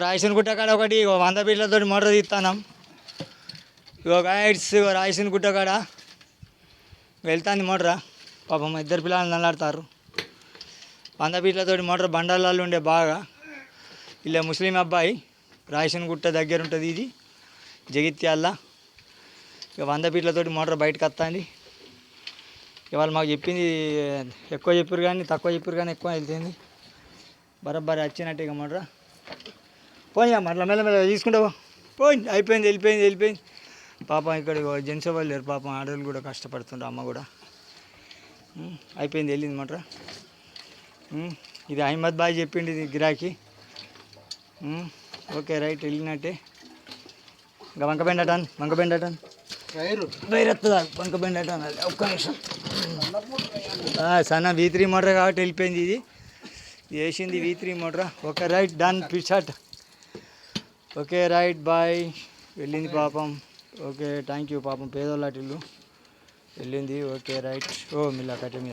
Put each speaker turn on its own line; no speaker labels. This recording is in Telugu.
రాయసిన గుట్ట కాడ ఒకటి 100 ఫీట్లతో మోటార్ తీస్తున్నాం. గైడ్స్ రాయసిన గుట్ట కాడ వెళ్తాంది మోటార్. పాపం 2 పిల్లలు నల్లాడతారు. 100 ఫీట్లతో మోటార్ బండాలలో ఉండే బాగా. ఇలా ముస్లిం అబ్బాయి రాయసిన గుట్ట దగ్గర ఉంటుంది. ఇది జగిత్యాల. 100 ఫీట్లతో మోటార్ బయటకు వస్తుంది. ఇవాళ మాకు చెప్పింది ఎక్కువ చెప్పారు కానీ తక్కువ చెప్పారు కానీ ఎక్కువ వెళ్తుంది. బరాబర్ వచ్చినట్టు ఇక మోటార్ పోయా మళ్ళీ మెల్లమెల్ల తీసుకుంటావు. పోయింది, వెళ్ళిపోయింది. పాపం ఇక్కడ జెంట్స్ వాళ్ళు లేరు. పాపం ఆడవాళ్ళు కూడా కష్టపడుతుంటారు. అమ్మ కూడా అయిపోయింది, వెళ్ళింది మోటార్. ఇది అహ్మద్ బాయ్ చెప్పిండి ఇది గిరాకీ. ఓకే రైట్, వెళ్ళినట్టే. ఇంకా వంకబెండటన్ వైరత్తుదా వంకబెండటన్. అది ఒక్క నిమిషం. సన్న V3 మోటార్ కాబట్టి వెళ్ళిపోయింది. ఇది వేసింది V3 motor. Okay right, done పిషాట్. Okay right bye. వెళ్ళింది పాపం. Okay thank you. పాపం పేదోళ్ళ అటిల్లు వెళ్ళింది. Okay right. ఓ మిల్లా కట్టి